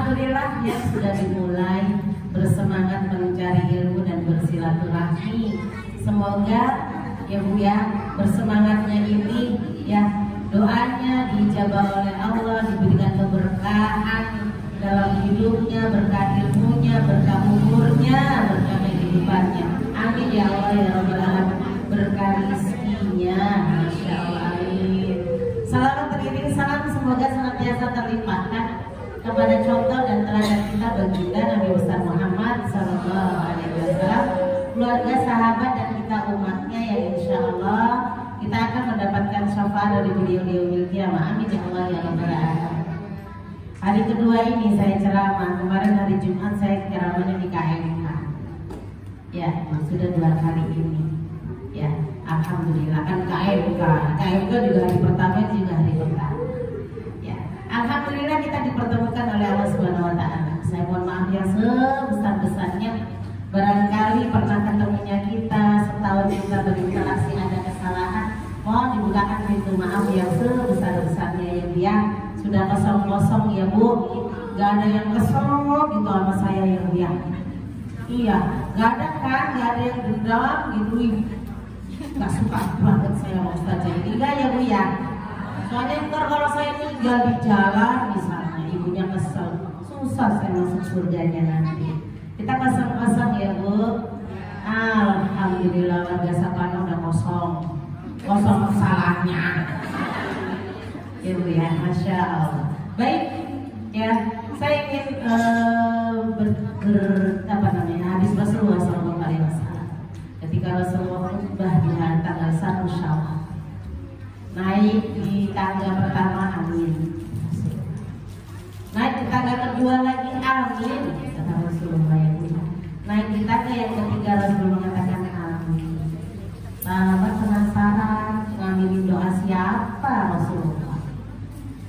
Alhamdulillah ya sudah dimulai bersemangat mencari ilmu dan bersilaturahmi. Semoga ya Bu ya bersemangatnya ini ya doanya dijabah oleh Allah, diberikan keberkahan dalam hidupnya, berkah ilmunya, berkah umurnya, berkah kehidupannya. Amin ya Allah ya Rabbal Alamin. Berkah rizkinya, Masya Allah. Amin. Salam teriring salam semoga senantiasa terlimpahkan kepada contoh dan teladan kita baginda Nabi besar Muhammad Sallallahu Alaihi Wasallam, keluarga, sahabat dan kita umatnya yang insya Allah kita akan mendapatkan syafaat dari beliau-beliau di kiamat. Amin ya Allah ya Rabbal Alamin. Hari kedua ini saya ceramah. Kemarin hari Jumat saya ceramahnya di KMK. Ya, sudah 2 kali ini. Ya, alhamdulillah kan KMK. KMK juga hari pertama juga hari pertama. Ya, alhamdulillah kita dipertemukan oleh Allah Subhanahu Wa Taala. Saya mohon maaf yang sebesar-besarnya. Barangkali pernah ketemunya kita setahun kita berinteraksi ada kesalahan. Mohon dibukakan pintu maaf yang sebesar-besarnya yang dia sudah kosong-kosong ya Bu. Gak ada yang kesel gitu sama saya yang dia. Iya, gak ada kan, gak ada yang dendam gitu. Gak suka banget saya sama Ustazah ini. Enggak ya Bu ya. Soalnya ntar kalau saya tinggal di jalan misalnya ibunya kesel, susah saya masuk surganya nanti. Kita pasang-pasang ya Bu. Alhamdulillah warga Sapano udah kosong masalahnya. Ya Bu ya, Masya Allah. Baik ya, saya ingin hadis Rasulullah SAW. Ketika Rasulullah khutbah di tanggal 1 Syawal, naik di tangga pertama amin, naik di tangga kedua lagi amin, kata Rasulullah ya Bu. Naik di tangga yang ketiga Rasulullah mengatakan amin. Sahabat penasaran ngambilin doa siapa Rasulullah.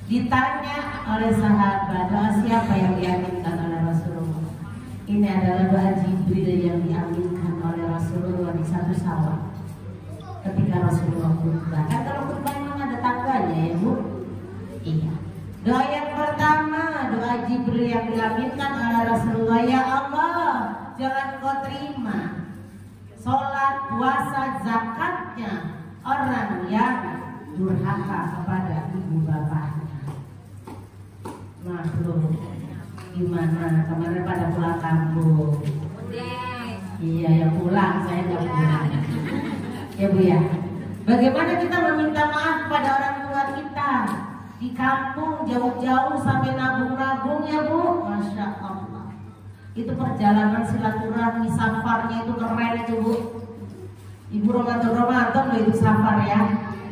Ditanya oleh sahabat doa siapa yang diaminkan oleh Rasulullah. Ini adalah doa Jibril yang diaminkan oleh Rasulullah di 1 Syawal. Ketika Rasulullah khutbah, kan kalau khutbah memang ada tangganya ya Bu. Iya. Doa yang pertama doa Jibril yang diaminkan oleh Rasulullah. Ya Allah, jangan Kau terima sholat, puasa, zakatnya orang yang durhaka kepada ibu bapaknya. Makhluk gimana kemarin pada pulang kampung? Iya yang pulang, saya nggak pulang. Ya Bu ya. Bagaimana kita meminta maaf pada orang tua kita di kampung jauh-jauh sampai nabung-nabung ya Bu. Masya Allah. Itu perjalanan silaturahmi safarnya itu keren itu Bu. Ibu Ramadan loh itu safar ya.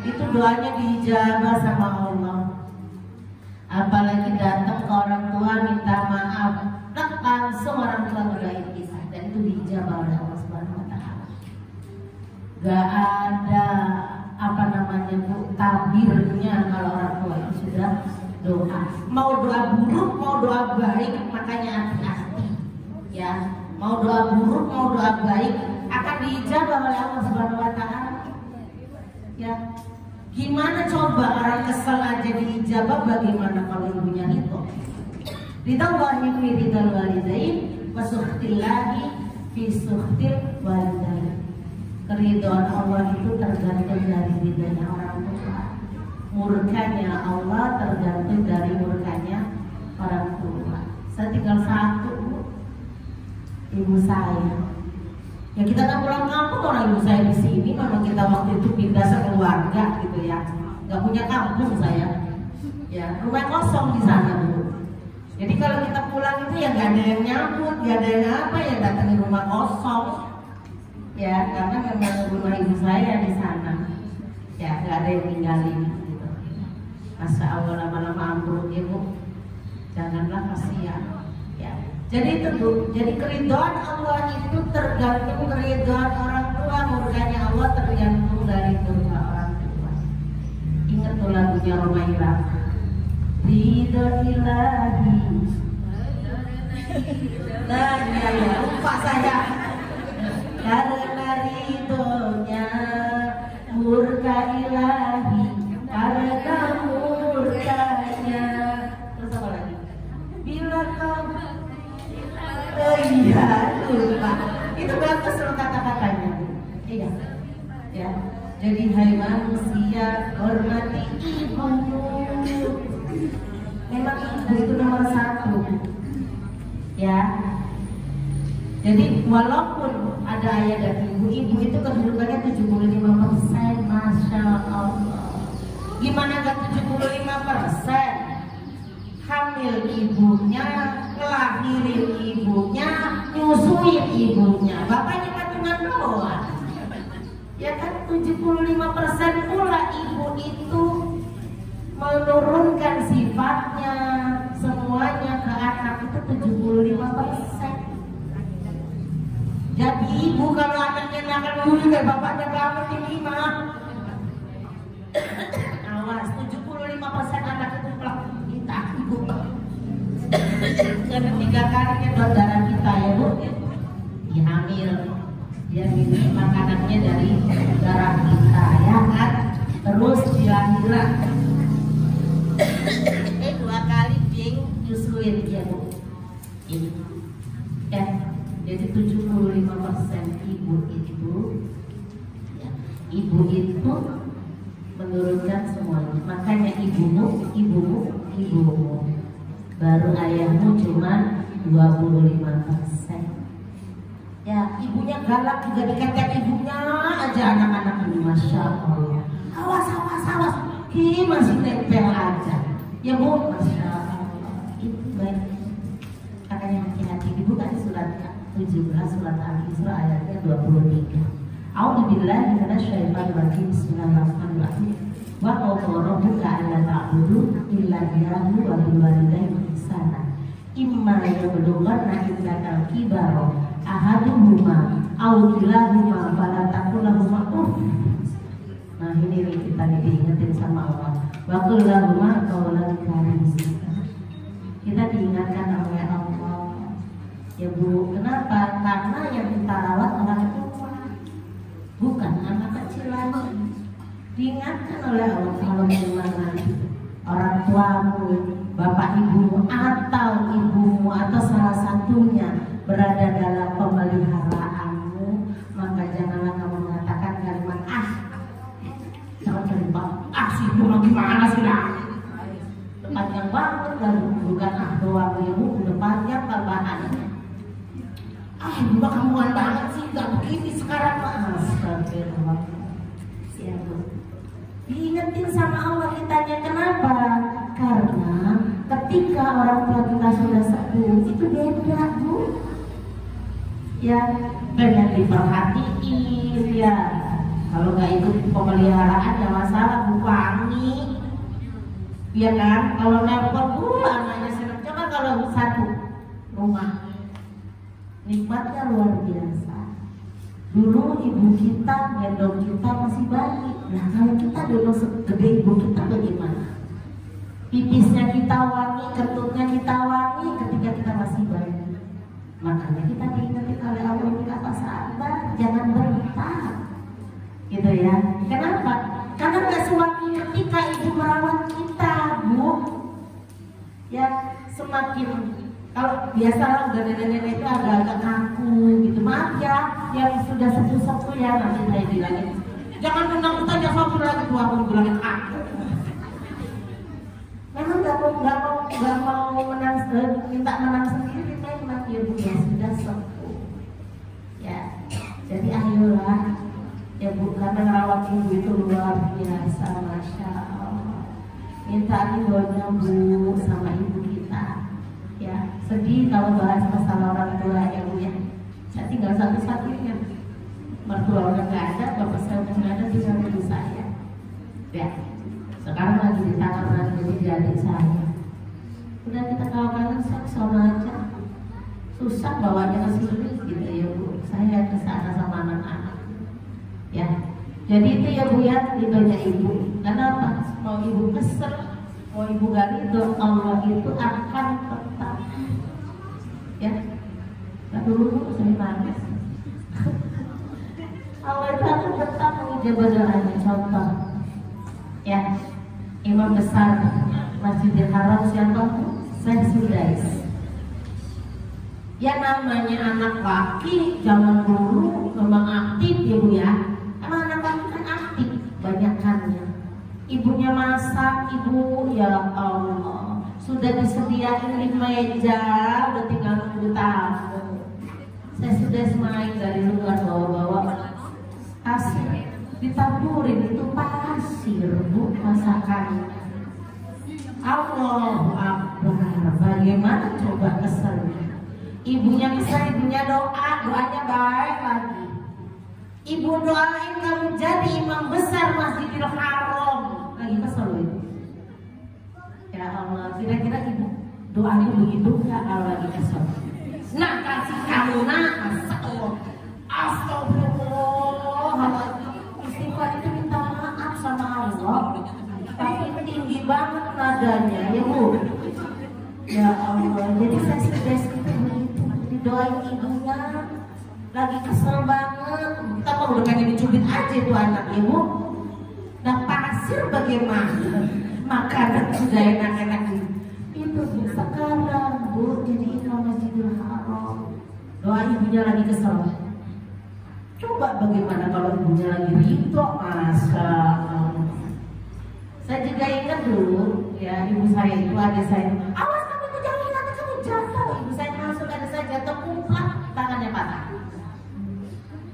Itu doanya diijabah sama Allah. Apalagi datang ke orang tua minta maaf, langsung orang tua ngedoain kita dan itu diijabah oleh Allah Subhanahu Wa Taala. Gak ada apa namanya Bu tabirnya kalau orang tua itu sudah doa. Mau doa buruk, mau doa baik, makanya hati-hati. Ya, mau doa buruk, mau doa baik akan diijabah oleh Allah Subhanahu Wa Taala. Ya. Gimana coba orang kesel aja diijabah, bagaimana kalau ibunya itu? Ridallahi fi ridal walidain wa sukhtillahi fi sukhtil walidain. Keridhaan Allah itu tergantung dari ridhanya orang tua. Murkanya Allah tergantung dari murkanya orang tua. Saya tinggal satu Bu, ibu saya. Ya kita kan pulang kampung, orang ibu saya di sini, memang kita waktu itu pindah sekeluarga gitu ya, nggak punya kampung saya, ya rumah kosong di sana Bu. Jadi kalau kita pulang itu ya nggak ada yang nyambut, nggak ada yang apa ya datangin rumah kosong, ya karena memang rumah ibu saya di sana, ya nggak ada yang tinggalin gitu. Masya Allah lama-lama ambruk ya Bu, janganlah kasihan. Ya. Jadi itu Bu, jadi keridhaan Allah itu tergantung keridhaan orang tua, murkanya Allah tergantung dari murka orang tua. Ingat tuh lagunya Roma Irama, Ridho ilahi. Nah ya lupa saya. Karena ridhonya murka ilahi, karena murkanya. Terus apa lagi? gila kau. Oh iya, lupa. Itu bagus loh kata-katanya. Iya, ya. Jadi hai manusia, hormati ibumu. Memang ibu itu nomor satu. Ya. Jadi walaupun ada ayah dan ibu itu kedudukannya 75%, Masya Allah. Gimana gak 75%? Hamil ibunya, ngelahirin ibunya, nyusuin ibunya, bapaknya patungan doang. Ya kan 75% pula ibu itu menurunkan sifatnya semuanya ke anak itu 75%. Jadi ibu kalau anaknya nakal dulu kayak bapaknya kamu tinggi mah. Awas 75% anak itu pelaku kita ibu. Karena 3 kalinya darah kita ya bu. Dihamil. Dia minum makanannya dari darah kita ya kan. Terus dilahiran. 2 kali dia nyusuin ya bu. Ini. Ya. Jadi 75% ibu itu ya, ibu itu menurunkan semuanya. Makanya ibumu baru ayahmu cuma 25%. Ya ibunya galak juga dikatakan ibunya aja anak-anak ini Masya Allah. Awas masih nempel aja. Ya bu, Masya Allah. Itu baik. Makanya hati-hati dibuka di surat 17 surat Al-Isra ayatnya 23. A'udzubillahi minasyaitonir rajim. Bismillahirrahmanirrahim. Wa qala rabbuka alla ta'budu illa iyyahu wa bil walidayni ihsana. Imma yablughanna indakal kibara ahaduhuma aw kilahuma fala taqul lahumā uff. Nah ini nih kita diingetin sama Allah. Wa qul lahumā qawlan karīma. Kita diingatkan oleh Allah. Ya bu, kenapa? Karena yang kita rawat orang tua, bukan anak kecil lagi. Diingatkan oleh Allah kalau memang orang tuamu, bapak ibumu atau ibumu atau salah satunya berada dalam pemeliharaanmu, maka janganlah kamu mengatakan kalimat jangan kalimat sih itu gimana sih lah. Panjang banget dan bukan doang ya bu, udah panjang tambahannya. Ibu kamuan banget sih, gak begini sekarang mas. Astagfirullah. Ya bu, diingetin sama Allah kitanya. Kenapa? Karena ketika orang tua kita sudah sepuh itu beda bu. Ya banyak diperhatiin ya. Kalau nggak ikut pemeliharaan ya masalah bu, wangi. Ya kan, kalau nelpon anaknya senang. Coba kalau satu rumah nikmatnya luar biasa. Dulu ibu kita gendong kita masih bayi. Nah kalau kita dulu segede ibu kita bagaimana? Pipisnya kita wangi, kentutnya kita wangi ketika kita masih bayi. Makanya kita diingetin oleh Allah ini kata sabar, jangan berhutang. Gitu ya. Kenapa? Karena nggak sewangi ketika ibu merawat kita, bu. Ya semakin kalau biasa udah nenek-nenek itu agak-agak kaku gitu. Maaf ya, yang sudah sepuh-sepuh ya nanti saya bilangin. Jangan mentang-mentang ya sopir lagi tua pun bilangin aku. Memang nggak mau menang, minta menang sendiri, memang ya bu ya sudah sepuh. Ya, jadi ayolah ya bu, karena merawat ibu itu luar biasa, Masya Allah. Minta ridhonya bu sama ibu kita. Ya, sedih kalau bahas masalah orang tua ya bu ya. Saya tinggal satu-satunya. Mertua udah nggak ada, bapak saya udah nggak ada, tinggal ibu saya. Ya, sekarang lagi ditangkap jadi adik saya. Udah kita kawan-kawan sama aja. Susah bawanya ke sini gitu ya bu. Saya ke sana sama anak-anak. Ya, jadi itu ya bu ya, ridhonya ibu. Kenapa? Mau ibu kesel, mau ibu gak ridho, Allah itu akan tetap. Ya, tak dulu saya nangis. Allah itu akan tetap mengijabah doanya. Contoh, ya, imam besar Masjidil Haram siapa? Syekh Sudais. Ya namanya anak laki zaman dulu memang aktif ya Bu ya. Emang anak laki kan aktif banyakannya. Ibunya masak, ibu ya Allah sudah disediakan di meja, udah tinggal nunggu tamu. Saya sudah main dari luar bawa-bawa pasir, ditaburin itu pasir Bu masakannya. Allahu Akbar, bagaimana coba keselnya. Ibunya bisa, ibunya doanya baik lagi. Ibu doain kamu jadi imam besar Masjidil Haram. Lagi kesel itu. Ya Allah, kira-kira ibu doanya begitu nggak kalau lagi kesel? Nah kasih kamu Astagfirullah. Istighfar itu minta maaf sama Allah. Tapi tinggi banget nadanya ya Bu. Ya Allah, jadi saya sudah begitu didoain ibunya lagi kesel banget. Kita mau udah pengen dicubit aja tuh anak ibu. Nah pasir bagaimana? Makanan sudah enak-enak itu sekarang Bu jadi imam Masjidil Haram. Doa ibunya lagi kesel. Coba bagaimana kalau ibunya lagi ridho, masa. Saya juga ingat dulu ya ibu saya itu ada saya. Awas kamu kejauhin nanti kamu jatuh. Ibu saya langsung ada saya jatuh kumplak tangannya patah.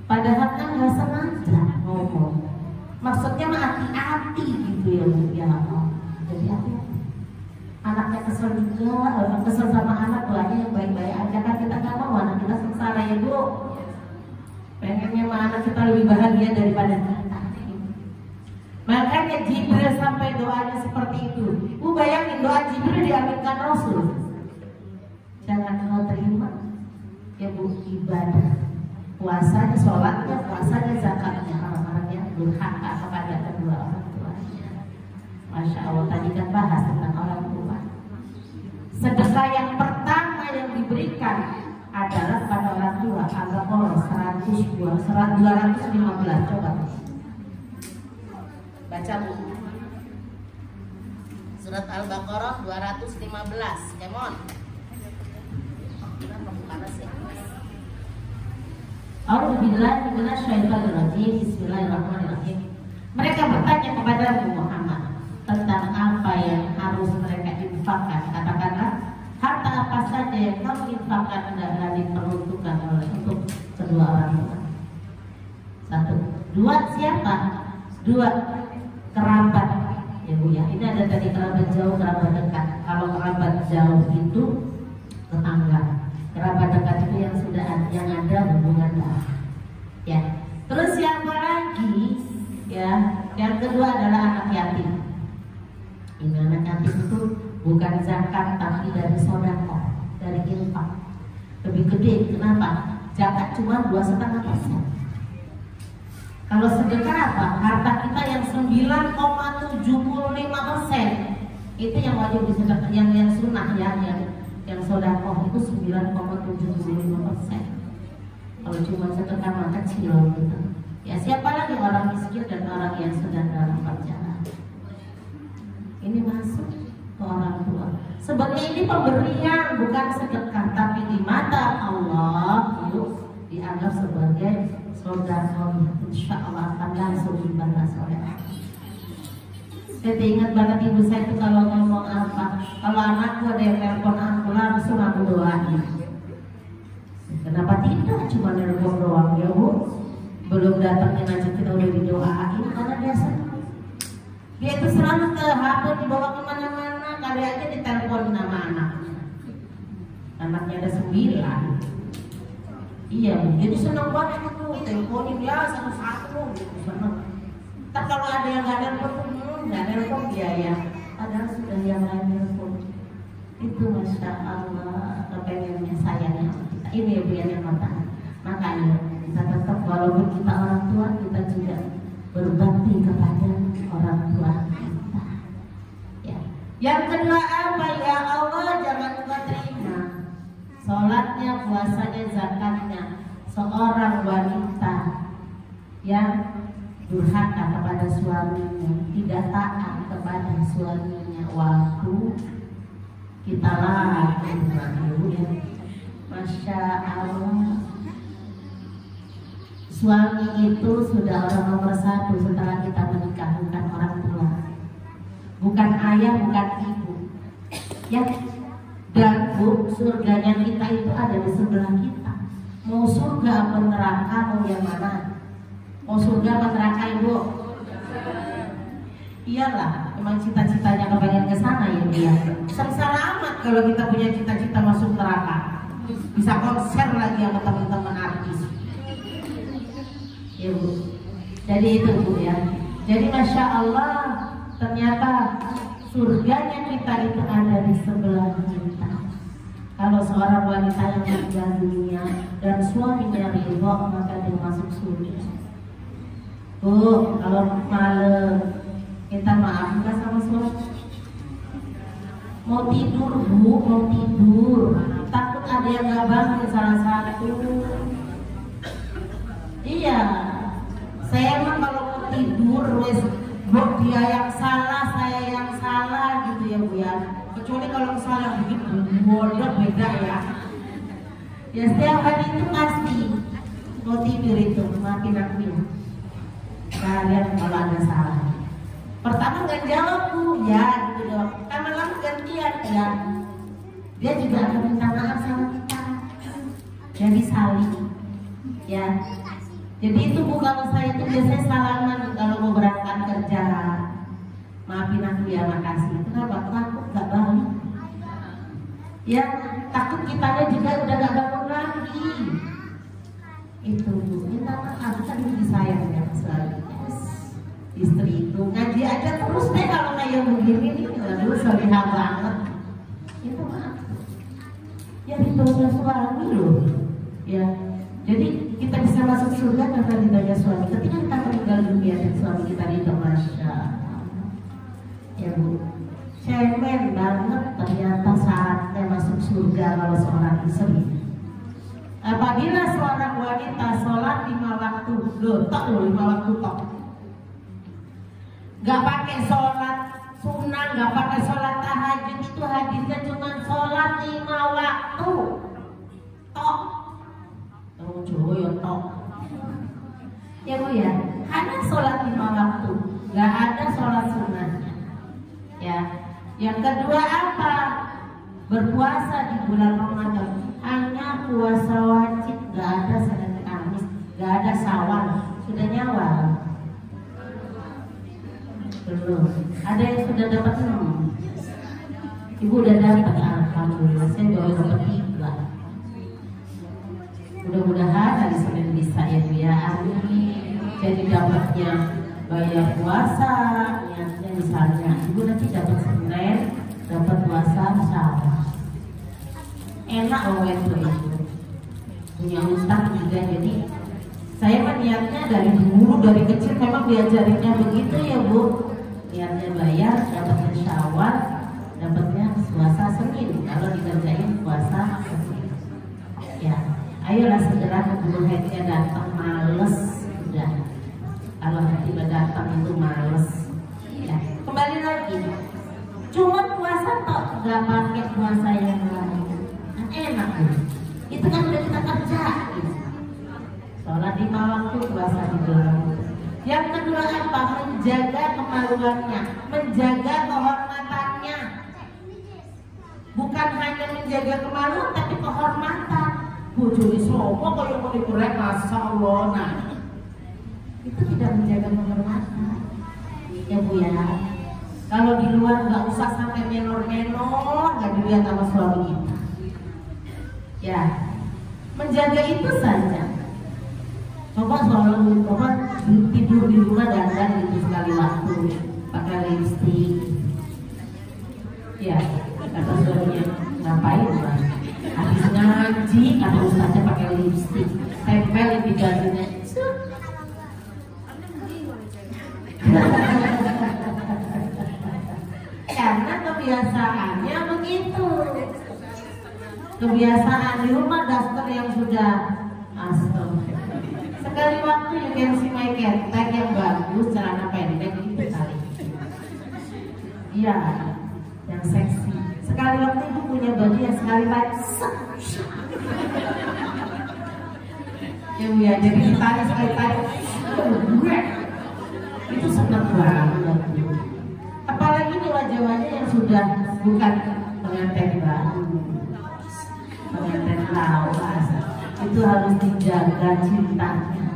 Padahal kan nggak sengaja ngomong. Maksudnya mah hati-hati gitu ya Bu ya. Jadi hati-hati. Anaknya kesel juga, kesel sama anak doanya yang baik-baik aja kan kita nggak mau anak kita sengsara ya Bu. Pengennya mah anak kita lebih bahagia daripada kita. Makanya Jibril sampai doanya seperti itu. Bu bayangin doa Jibril diaminkan Rasul. Jangan kau terima ya Bu ibadah. Puasanya, sholatnya, puasanya, zakatnya. Orang-orang yang durhaka kepada kedua orang tuanya. Masya Allah, tadi kan bahas tentang orang tua. Sedekah yang pertama yang diberikan adalah pada orang tua. Al-Baqarah 215. Coba baca Bu. Surat Al-Baqarah 215. Kemon. Kenapa bukan sih? A'udzubillahi minasyaitonirrajim. Bismillahirrahmanirrahim. Mereka bertanya kepada Muhammad tentang apa yang harus mereka infakkan. Katakanlah harta apa saja yang kamu infakkan adalah diperuntukkan untuk kedua orang tua. Satu. Dua siapa? Dua kerabat ya Bu ya. Ini ada tadi kerabat jauh, kerabat dekat. Kalau kerabat jauh itu tetangga. Kerabat dekat itu yang sudah yang ada hubungan darah. Ya. Terus siapa lagi? Ya. Yang kedua adalah anak yatim. Ini anak yatim itu bukan zakat tapi dari sedekah, dari infak. Lebih gede. Kenapa? Zakat cuma 2,5%. Kalau sedekah apa? Harta kita yang 9,75% itu yang wajib disedekah, yang sunnah ya, yang sedekah itu 9,75%. Kalau cuma sedekah mah kecil gitu. Ya siapa lagi orang miskin dan orang yang sedang dalam perjalanan. Ini masuk ke orang tua. Sebenarnya ini pemberian bukan sedekah, tapi di mata Allah itu dianggap sebagai sedekah. Insya Allah akan langsung dibalas oleh Allah. Saya ingat banget ibu saya itu kalau ngomong apa, kalau anakku ada yang telepon aku langsung aku doain. Kenapa tidak? Cuma telepon doang ya Bu. Belum datangnya aja kita udah didoain karena dia senang. Dia itu selalu ke HP dibawa kemana-mana, kali aja ditelepon nama anaknya. Anaknya ada 9. Iya, jadi senang banget itu teleponin ya satu-satu gitu senang. Tapi kalau ada yang nggak nelpon biaya, padahal sudah yang lain nelpon. Itu Masya Allah kepengennya sayangnya kita. Ini ya Bu yang mata. Makanya kita tetap walaupun kita orang tua kita juga berbakti kepada orang tua kita. Ya. Yang kedua apa ya Allah jangan lupa terima sholatnya, puasanya, zakatnya seorang wanita yang durhaka kepada suaminya, tidak taat kepada suaminya waktu kita lagi ya. Masya Masya Allah. Suami itu sudah orang nomor satu setelah kita menikah, bukan orang tua, bukan ayah, bukan ibu. Ya, dan Bu, surganya kita itu ada di sebelah kita. Mau surga atau neraka, mau yang mana? Mau surga atau neraka, Ibu? Iyalah, memang cita-citanya kepengen ke sana ya dia. Sengsara amat kalau kita punya cita-cita masuk neraka. Bisa konser lagi sama teman-teman artis. Ya Bu. Jadi itu Bu ya. Jadi Masya Allah, ternyata surganya kita itu ada di sebelah kita. Kalau seorang wanita yang meninggal dunia dan suaminya ridho, maka dia masuk surga. Bu, kalau malam kita maaf nggak sama suami? Mau tidur Bu, mau tidur. Takut ada yang nggak bangun salah satu. Iya, saya mah kalau mau tidur wes dia yang salah, saya yang salah gitu ya Bu ya. Kecuali kalau salah begitu bodoh beda ya. Ya setiap hari itu pasti mau tidur itu, maafin aku ya. Kalian kalau ada salah, pertama nggak jawab Bu, ya gitu dong. Lama-lama gantian ya. Dia juga akan minta maaf sama kita. Jadi saling, ya. Jadi itu Bu, kalau saya itu biasanya salaman kalau mau berangkat kerja. Maafin aku ya, makasih. Kenapa? Takut gak balik. Ya, takut kitanya juga udah gak bangun lagi. Itu Bu, minta maaf, kan disayang ya selalu. Istri itu ngaji aja terus deh kalau kayak begini nih, aduh solihah banget. Itu maaf. Ya ditolongnya suami loh. Ya, jadi kita bisa masuk surga karena ridhonya suami. Ketika kita meninggal dunia dan suami kita ridho, Masya Allah. Ya Bu, cemen banget ternyata syaratnya masuk surga kalau seorang istri. Apabila seorang wanita sholat 5 waktu, loh 5 waktu tok. Gak pakai sholat sunnah, gak pakai sholat tahajud, itu hadisnya cuma sholat 5 waktu tok. Joyo tok. Ya Bu ya, hanya sholat 5 waktu, gak ada sholat sunnahnya. Ya, yang kedua apa? Berpuasa di bulan Ramadan, hanya puasa wajib, gak ada Senin Kamis, gak ada Syawal. Sudah nyawa? Belum. Ada yang sudah dapat 6. Ibu udah dapat, alhamdulillah. Saya baru dapat 3. Mudah-mudahan hari Senin bisa ya Bu ya, amin. Jadi dapatnya bayar puasa, niatnya misalnya Ibu nanti dapat Senin, dapat puasa Syawal. Enak loh itu punya ustaz juga. Jadi saya mah niatnya dari dulu, dari kecil memang diajarinnya begitu ya Bu. Niatnya bayar, dapatnya Syawal, dapatnya puasa Senin. Kalau dikerjain puasa Senin. Ya. Ayolah segera keburu haidnya datang, males udah. Kalau tiba datang itu males. Ya, kembali lagi. Cuma puasa tok, gak pakai puasa yang lain. Kan enak tuh. Itu kan udah kita kerjain. Sholat 5 waktu, puasa di bulan. Yang kedua apa? Menjaga kemaluannya, menjaga kehormatannya. Bukan hanya menjaga kemaluan, tapi kehormatan. Bojone sopo kaya mau dikorek, Masya Allah. Nah, itu tidak menjaga kehormatan ya Bu ya. Kalau di luar nggak usah sampai menor-menor, nggak dilihat sama suami kita. Ya, menjaga itu saja. Coba tidur di rumah dandan itu sekali waktu, pakai lipstik. Ya, kata suaminya, ngapain Mas? Habis ngaji, kata ustaznya pakai lipstik, tempel di bajunya. Karena kebiasaannya begitu. Kebiasaan di rumah daster yang sudah sekali waktu you can see my cat tag yang bagus, celana pendek itu kali. Iya, yang seksi. Sekali waktu ibu punya baju yang sekali tarik ya Bu ya, jadi ditarik sekali tarik itu senang banget. Apalagi nih wajah-wajah yang sudah bukan pengantin baru, pengantin lawas, itu harus dijaga cintanya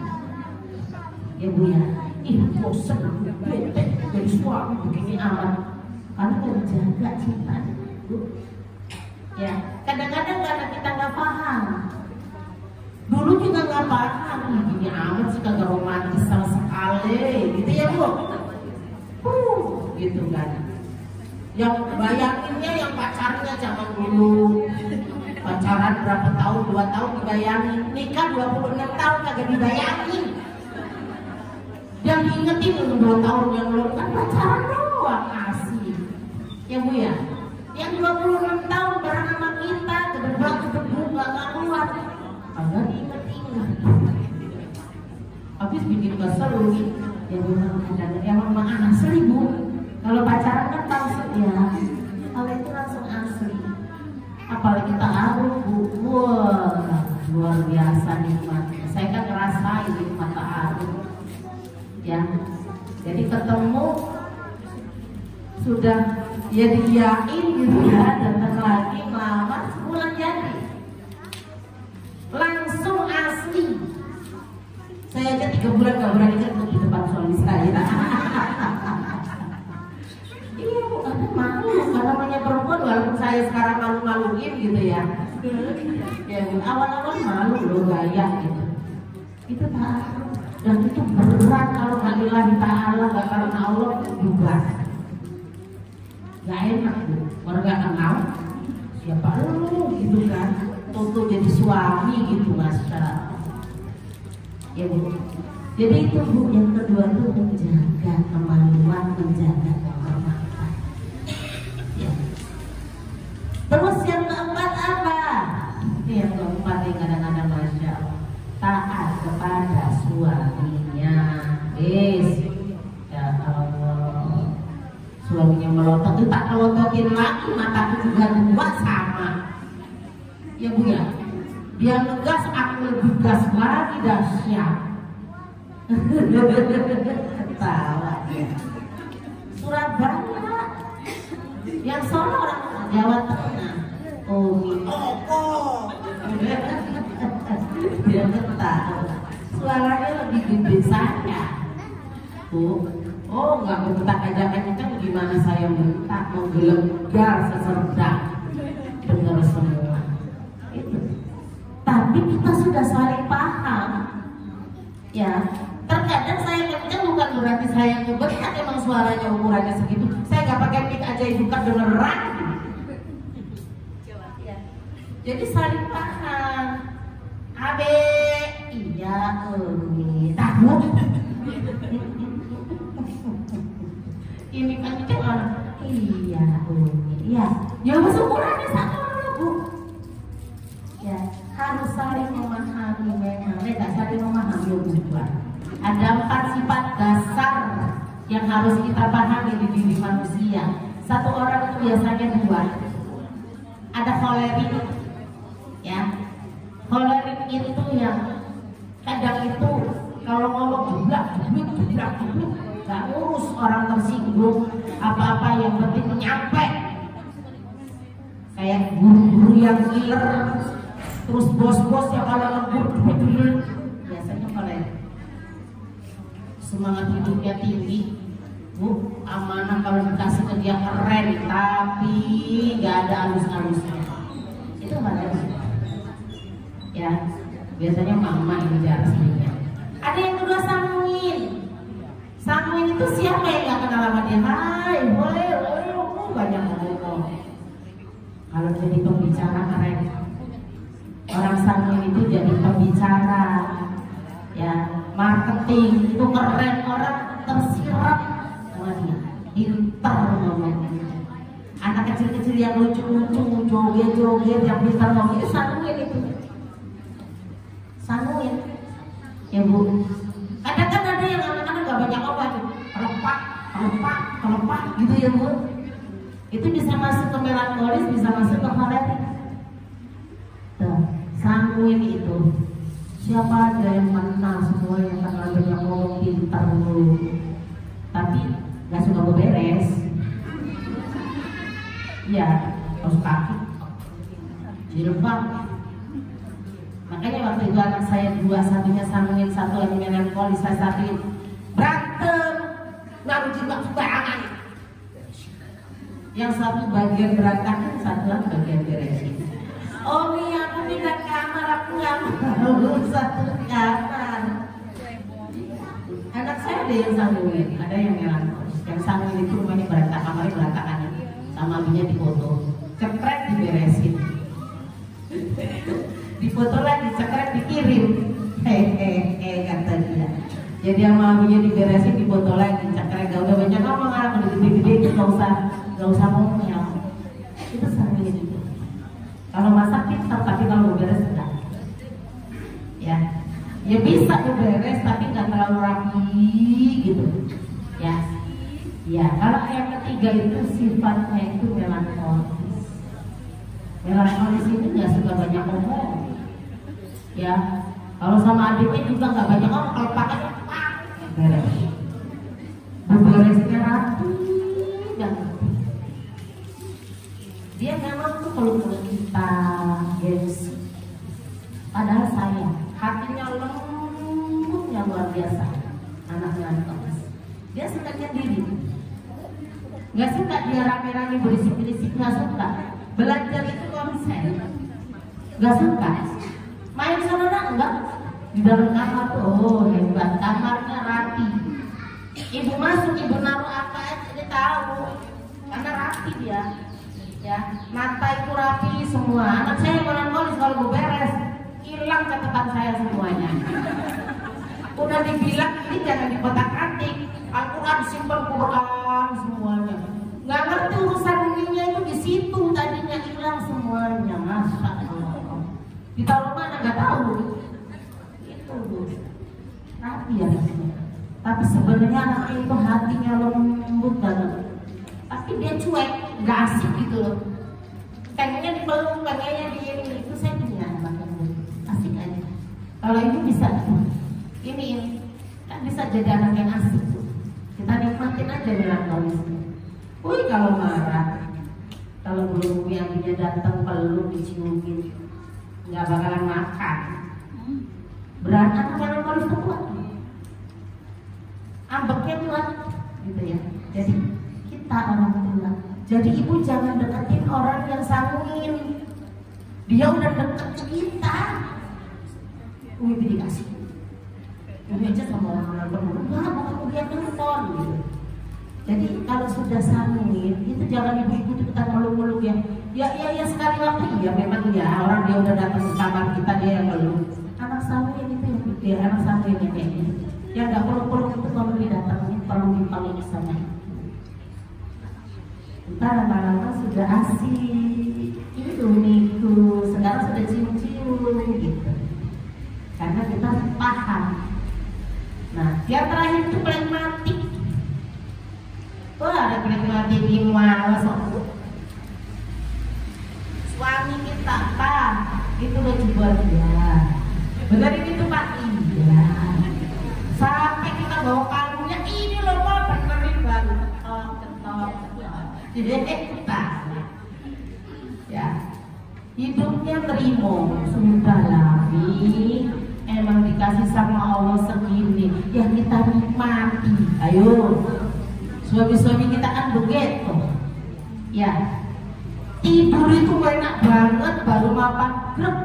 ya Bu ya. Ih bosan bete dari suami begini amat, karena nggak dijaga cintanya Bu ya. Kadang-kadang karena kita nggak paham, dulu juga nggak paham, begini amat sih kagak romantis sama sekali gitu ya Bu. Gitu kan, yang bayanginnya yang pacarnya zaman dulu pacaran berapa tahun, 2 tahun dibayangin, nikah 26 tahun kagak dibayangin, yang diingetin 2 tahun yang lalu kan pacaran doang asli ya Bu ya. Yang 26 tahun bareng sama kita ke depan ke debu gak keluar kagak diinget-inget, habis bikin kesel ya Bu. Emang anak asli Bu, kalau pacaran kan tahu ya, kalau itu langsung asli. Apalagi ta'aruf Bu, wah luar biasa nikmatnya. Saya kan ngerasain nikmat ta'aruf ya. Jadi ketemu sudah ya diiyain gitu ya, datang lagi melamar sebulan jadi langsung asli. Saya aja 3 bulan gak berani ketemu di depan suami saya. Iya Bu, karena malu, karena namanya perempuan walaupun saya sekarang malu-maluin gitu ya. Ya Bu, awal-awal malu loh gaya gitu. Itu ta'aruf, dan itu berat kalau gak lillahi ta'ala, gak karena Allah juga. Gak enak Bu, orang gak kenal siapa lu gitu kan, tuh jadi suami gitu Masya. Ya Bu, jadi itu Bu, yang kedua tuh menjaga kemaluan, menjaga kehormatan ya. Terus yang keempat apa? Ini yang keempat yang kadang-kadang Masya Allah, taat kepada suaminya. Ya Allah, suaminya melotot itu tak melototin lagi, mataku juga 2 sama ya Bu ya. Dia ngegas, aku lebih gas lagi, dahsyat. Ketawa ya. Surabaya, yang Solo orang Jawa Tengah. Oh dia ketawa. Suaranya lebih gede saya. Oh nggak bentak aja kan gimana saya bentak, menggelegar seserdang. Dengar semua. Itu. Tapi kita sudah saling paham ya. Terkadang saya kenceng bukan berarti saya ngebentak, emang suaranya ukurannya segitu. Saya nggak pakai mic aja ibu kan dengeran. Jadi saling paham. Abe, iya Umi, takut. Ini kan itu orang, iya Umi, iya. Ya ukurannya sama Bu. Ya, harus saling memahami, tidak saling memahami bukan. Ada 4 sifat dasar yang harus kita pahami di diri manusia. Satu orang itu biasanya 2. Ada kolerik, ya. Kolerik itu yang kadang itu kalau ngomong jeblak, nggak ngurus orang tersinggung apa-apa, yang penting nyampe. Kayak guru-guru yang killer. Terus bos-bos yang kalau ngebut biasanya kolerik. Semangat hidupnya tinggi Bu, amanah kalau dikasih ke dia keren, tapi nggak ada halus-halusnya. Itu ada ya, biasanya mama yang bicara aslinya. Ada yang kedua sanguin. Sanguin itu siapa yang nggak kenal sama dia? Hai, boleh, banyak ngomong. Kalau jadi pembicara keren. Orang sanguin itu jadi pembicara ya, marketing itu keren, orang tersirat sama dia, pintar ngomongnya. Anak kecil-kecil yang lucu-lucu, joget-joget, yang pintar ngomong itu sanguin itu. Sanguin ya Bu. Kadang kan ada yang anak-anak gak banyak obat, kelepak gitu ya Bu. Itu bisa masuk ke melankolis, bisa masuk ke kolerik. Sanguin itu siapa ada yang menang semua yang kenal banyak ngomong pintar dulu, tapi nggak suka beberes. Ya, kaos kaki, jilbab. Makanya waktu itu anak saya dua, satunya sanguin, satu lagi melankolis. Saya satuin berantem, ngaruh jilbab sembarangan. Yang satu bagian berantakan, satu lagi bagian beresin. Omi, aku pindah kamar, aku nggak mau satu kamar. Anak saya ada yang sanguin, ada yang melankolis. Yang sanguin itu rumahnya berantakan, kamarnya berantakan, sama abinya difoto, cepret diberesin, difoto lagi, cepret dikirim. Kata dia. Jadi sama abinya diberesin, difoto lagi, cepret. Gak udah banyak ngomong, aku udah gede-gede itu gak usah ngomong ya. Itu sanguin itu. Kalau masak pintar, tapi kalau beres enggak. Ya bisa beres, tapi nggak terlalu rapi gitu. Ya. Kalau yang ketiga itu sifatnya itu melankolis. Melankolis itu nggak suka banyak ngomong. Ya, kalau sama adiknya juga nggak banyak ngomong. Kalau pakai beres. Beresnya rapi dan dia memang tuh kalau kita gengsi. Padahal saya hatinya lembutnya luar biasa. Anak melankolis. Dia suka diri. Nggak suka dia rame-rame berisik-berisik, nggak suka. Belajar itu konsen. Nggak suka. Main sana enggak. Di dalam kamar tuh, oh hebat. Kamarnya rapi. Ibu masuk, ibu naruh apa aja dia tahu. Karena rapi dia. Ya, mata itu rapi semua. Anak saya melankolis kalau beres hilang catatan saya semuanya. Udah dibilang ini jangan dikotak-atik, Al-Quran simpen, Quran semuanya. Nggak ngerti urusan ininya itu di situ tadinya hilang semuanya. Masya Allah. Ditaruh mana nggak tahu. Itu rapi ya. Tapi sebenarnya anaknya itu hatinya lembut banget. Tapi dia cuek, nggak asik gitu loh. Pengennya dipeluk, pengennya di ini. Itu saya punya anak asik aja. Kalau ini bisa ini kan bisa jadi anak yang asik tuh. Kita nikmatin aja melankolisnya. Wih kalau marah, kalau belum yang dia datang peluk diciumin, nggak bakalan makan. Beranak melankolis tuh kuat, ambeknya kuat, gitu ya. Jadi kita orang tua. Jadi ibu jangan deketin orang yang sanguin. Dia udah deket ke kita. Ibu dikasih. Ibu aja sama orang berumur, nggak mau kemudian telepon gitu. Jadi kalau sudah sanguin, itu jangan ibu-ibu ikutan meluk-meluk ya. Ya sekali waktu ya memang ya orang dia udah datang ke kamar kita dia yang meluk. Anak sanguin itu yang dia anak sanguin yang kayak gitu. Yang nggak peluk-peluk itu kalau didatangin perlu dipeluk sama. Ntar lama-lama sudah asik, itu sekarang sudah cium-cium gitu. Karena kita paham. Nah, yang terakhir itu pragmatik. Wah, ada pragmatik di mana suami kita, Pak, itu udah coba dia. Benar ini tuh Pak, iya. Sampai kita bawa kalungnya, ini loh Pak, benerin baru ketok. Jadi kita ya hidupnya terima sudah lagi emang dikasih sama Allah segini ya kita nikmati. Ayo suami-suami kita kan begitu ya, tidur itu enak banget baru mapan grep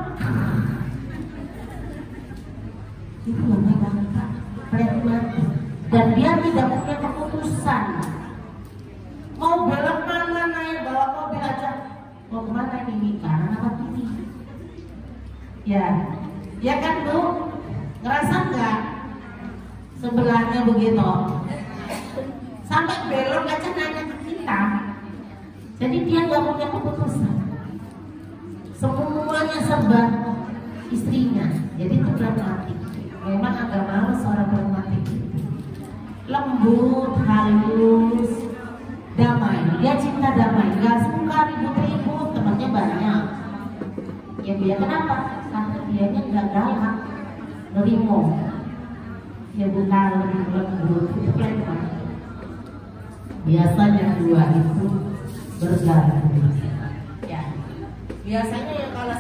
itu enak banget pragmatis dan dia tidak punya keputusan. Mau belok mana naik bawa mobil aja. Mau kemana ini? Kanan apa kiri? Ya kan Bu? Ngerasa nggak? Sebelahnya begitu. Sampai belok aja nanya ke kita. Jadi dia nggak punya keputusan. Semuanya serba istrinya. Jadi itu pragmatik. Memang agak males orang pragmatik itu. Lembut, halus, damai, dia cinta damai. nggak suka ribut-ribut, temannya banyak. Ya Bu ya, kenapa? Karena dianya nggak galak, nerimo. Ya bukan lebih lembut, itu kan. Biasanya dua itu bergabung. Ya, biasanya ya kalau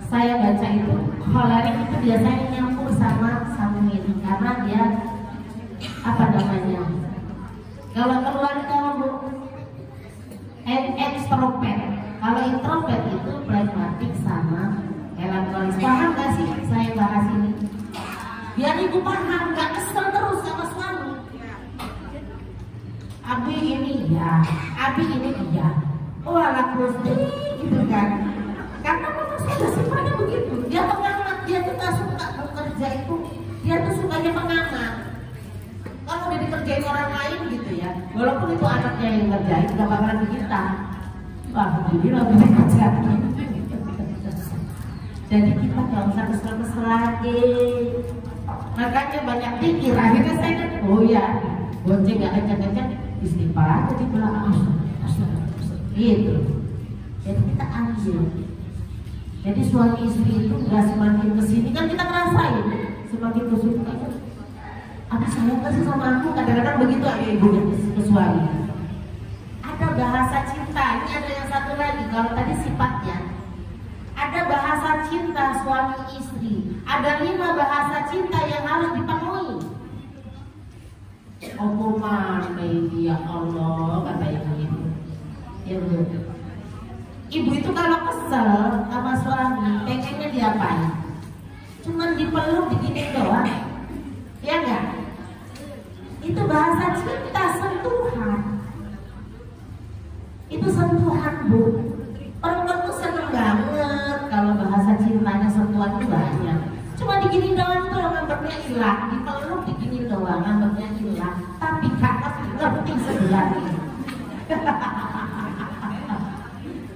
saya baca itu kolerik itu biasanya nyampur sama sanguin karena dia apa namanya? Kalau keluarga Bu, ekstrovert. Kalau introvert itu pragmatik sama melankolis. Paham gak sih saya bahas ini? Biar ibu paham, gak kesel terus sama suami. Abi ini ya, Abi ini iya. Oh ala Gusti gitu kan? Karena memang saya sifatnya begitu. Dia pengamat, dia tuh gak suka bekerja itu. Dia tuh sukanya pengamat. Kalau udah dikerjain orang lain gitu ya, walaupun itu anaknya yang ngerjain, gak bakalan kita. Wah, jadi lagi bekerja. Jadi kita gak usah kesel-kesel lagi. Makanya banyak pikir. Akhirnya saya kan, oh ya, bonceng gak kencang-kencang, istighfar aja di belakang. Gitu. Jadi kita ambil. Jadi suami istri itu gak semakin kesini, kan kita ngerasain semakin kesini. Apa sayang kasih sama aku, kadang-kadang begitu aja ibunya ke suami. Ada bahasa cinta, ini ada yang satu lagi. Kalau tadi sifatnya, ada bahasa cinta suami istri. Ada 5 bahasa cinta yang harus dipenuhi. Oh mana ya Allah, kata ibu. Ya betul. Ibu itu kalau kesel sama suami, pengennya diapain? Cuman dipeluk digini doang, ya enggak? Itu bahasa cinta, sentuhan. Itu sentuhan Bu. Perempuan tuh seneng banget kalau bahasa cintanya sentuhan itu banyak. Cuma digini doang tuh ngambeknya hilang, dipeluk digini doang ngambeknya hilang. Tapi kakak ngerti sebenarnya.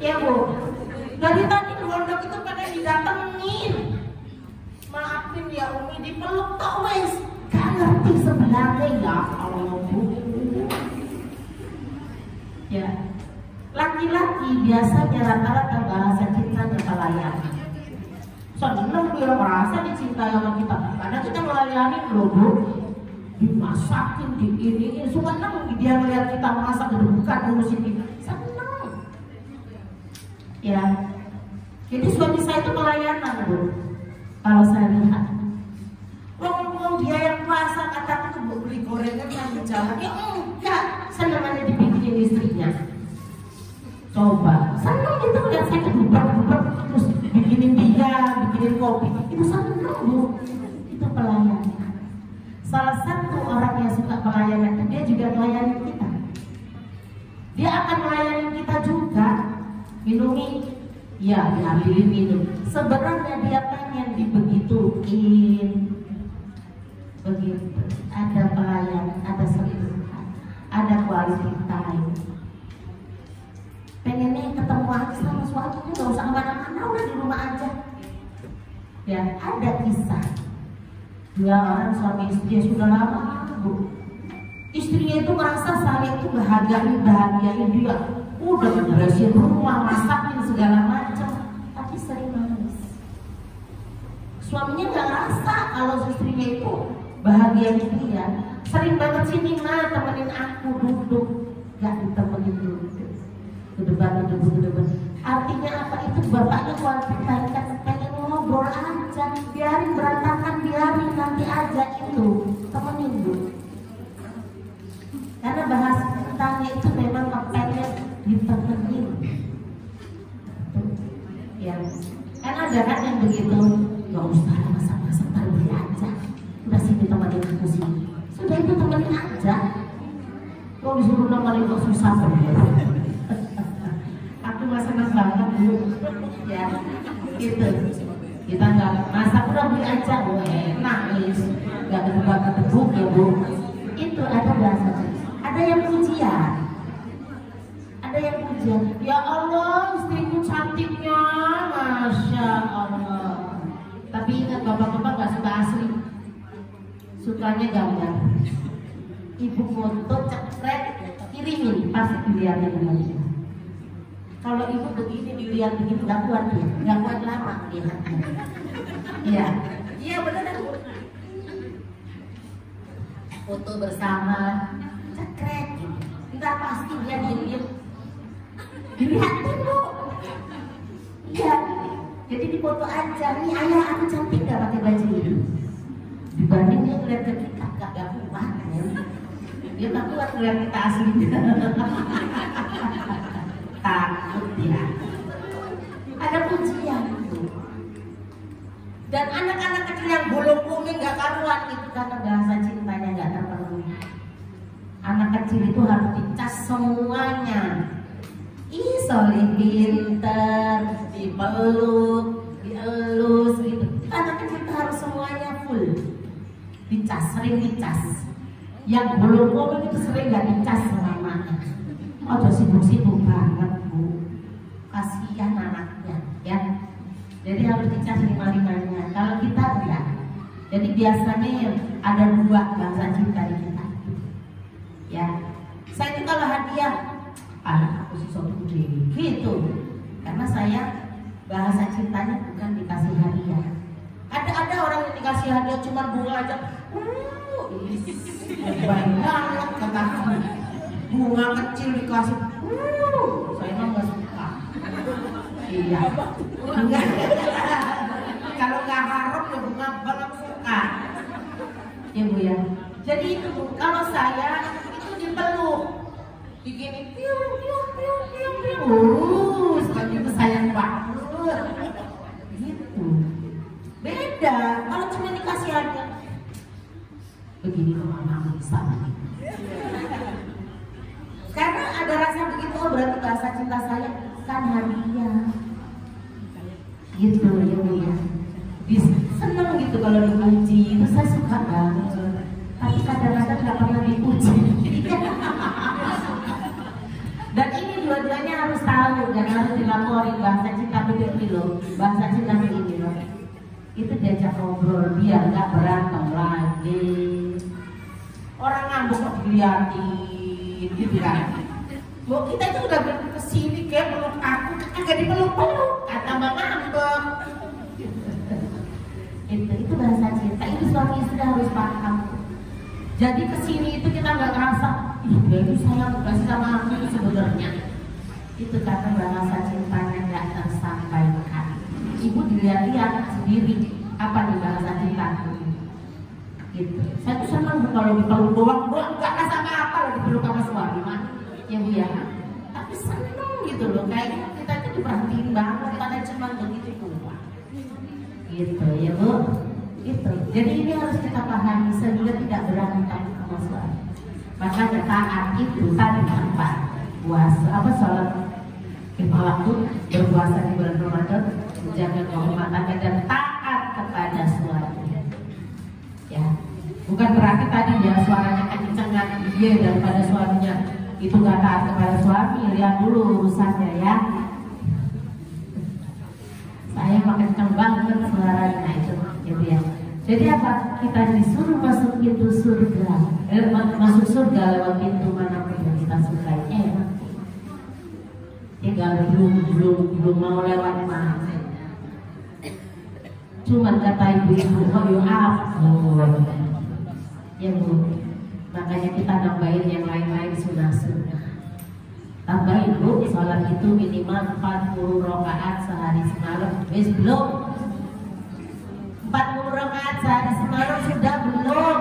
Ya Bu, dari tadi keluarga itu pada didatengin. Maafin ya Umi, dipeluk tok wes. Gak ngerti sebenarnya ya Allah Bu. Ya, laki-laki biasanya rata-rata bahasa cintanya pelayanan. Seneng dia merasa dicintai sama kita, karena kita melayani loh Bu. Dimasakin, diiniin, seneng dia melihat kita masak, bukan ngurusin kita. Seneng. Ya, jadi suami saya itu pelayanan Bu. Kalau saya lihat, ngomong dia yang masak, kataku tuh beli gorengan yang berjalan, ya enggak, senengannya dibikinin istrinya. Coba, seneng itu lihat saya kedubar-dubar terus bikinin dia, bikinin kopi, itu seneng Bu. Itu pelayanan. Salah satu orang yang suka pelayanan itu dia juga melayani kita. Dia akan melayani kita juga. Minumi, ya diambilin minum. Sebenarnya dia pengen dibegituin. Begitu. Ada pelayan, ada sentuhan, ada quality time. Pengennya ketemu aja sama suaminya, gak usah kemana-mana, udah di rumah aja. Ya, ada kisah 2 orang suami istri yang sudah lama Bu. Istrinya itu merasa saya itu bahagiain dia. Udah beresin rumah, masakin segala macam, tapi sering nangis. Suaminya nggak ngerasa kalau istrinya itu bahagiain dia. Sering banget sini mah temenin aku duduk, nggak ditemenin duduk. Ke depan. Artinya apa itu? Bapaknya kualitas pengen ngobrol aja, biarin berantakan, biarin nanti aja itu temenin dulu. Karena bahasa cintanya itu memang pengen ditemenin. Ya, kan ada kan yang begitu, nggak usah masak-masak, beli aja. Udah sini temenin aku sini. Sudah itu temenin aja. Kalau disuruh nemenin kok susah banget. Aku mah senang banget Bu. Ya, gitu. Kita nggak masak, udah beli aja, nangis, nggak ketebak-ketebuk ya Bu. Itu ada bahasa. Ada yang pujian. Ada yang pujian. Ya Allah, istriku cantiknya, masya Allah. Tapi ingat bapak-bapak nggak suka asli, sukanya gambar. Ibu foto cepret, kirimin, pasti dilihatin sama dia. Kalau ibu begini dilihat begini nggak kuat ya, nggak kuat lama lihatnya. Iya, iya benar. Foto bersama, cekrek gitu. Nggak pasti dia diem. Dilihatin bu. Iya, jadi di foto aja. Nih ayah aku cantik nggak pakai baju ini? Dibanding dia ngeliat ke kita nggak kuat ya. Dia nggak kuat ngeliat kita aslinya. Takut ya. Ada pujian itu. Dan anak-anak kecil yang bolong-bolong nggak karuan itu karena bahasa cintanya nggak terpenuhi. Anak kecil itu harus dicas semuanya. Ih soleh pinter, dipeluk, dielus gitu. Anak kecil itu harus semuanya full dicas, sering dicas. Yang bolong-bolong itu sering nggak dicas sama mamanya. Oh, udah sibuk-sibuk banget bu, kasihan anaknya ya. Jadi harus dicas lima-limanya. Kalau kita enggak. Jadi biasanya ada dua bahasa cinta di kita. Ya, saya itu kalau hadiah, aku sesuatu gitu. Karena saya bahasa cintanya bukan dikasih hadiah. Ada orang yang dikasih hadiah cuma bunga aja. Baik banget kataku. Bunga kecil dikasih. Saya mah nggak suka. Iya. Enggak. Kalau nggak harap ya bunga banget suka. Ya bu ya. Jadi itu bu, kalau saya itu dipeluk, begini, piu piu piu piu piu. Seperti itu sayang banget. Gitu. Beda. Kalau cuma dikasih hadiah, begini kemana bisa. Karena ada rasa begitu, oh berarti bahasa cinta saya kan hadiah. Gitu ya bu ya. Seneng gitu kalau dipuji, itu saya suka banget. Tapi kadang-kadang nggak pernah dipuji. Dan ini dua-duanya harus tahu dan harus dilaporin bahasa cinta begini loh, bahasa cinta begini loh. Itu diajak ngobrol biar nggak berantem lagi. Orang ngambek kok dilihatin, gitu kan? Mau kita itu udah kesini kayak peluk aku, agak dipeluk-peluk, kata bang ngambek. Itu bahasa cinta. Itu suami istri harus paham. Jadi kesini itu kita nggak ngerasa, ih dia itu sayang kasih sama aku sebenarnya. Itu karena bahasa cintanya nggak tersampaikan. Ibu dilihat-lihat sendiri apa nih bahasa cintaku. Gitu. Saya tuh senang kalau dipeluk doang nggak rasa apa-apa loh dipeluk sama suami mah. Ya bu ya. Tapi seneng gitu loh. Kayaknya kita tuh diperhatiin banget pada cuma begitu doang. Gitu ya bu. Gitu. Jadi ini harus kita pahami sehingga tidak berantem sama suami. Makanya taat itu tadi empat puasa apa sholat lima waktu, berpuasa di bulan Ramadan, menjaga kehormatan dan taat kepada suami. Ya, bukan berarti tadi ya suaranya kencengan dia daripada suaminya itu nggak taat kepada suami. Lihat dulu urusannya ya. Saya makin kencang banget suaranya itu, gitu ya. Jadi apa? Kita disuruh masuk pintu surga, masuk surga lewat pintu manapun yang kita sukai. Tinggal belum mau lewat mana. Cuma kata ibu-ibu, oh ya ampun. Ya bu, makanya kita nambahin yang lain-lain sunnah-sunnah. Tambahin bu, sholat itu minimal 40 rakaat sehari semalam. Wis belum? 40 rakaat sehari semalam sudah belum?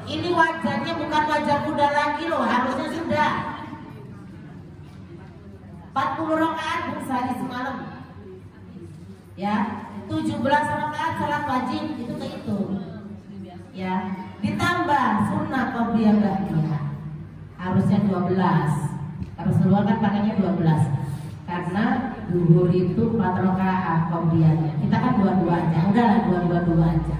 Ini wajahnya bukan wajah muda lagi loh, harusnya sudah 40 rakaat sehari semalam. Ya, 17 rakaat salat wajib itu kehitung. Ya, ditambah sunnah qabliyah ba'diyah. Harusnya 12. Rasulullah kan pakainya 12. Karena zuhur itu 4 rakaat qabliyahnya. Kita kan 22 aja. Udahlah 22 aja.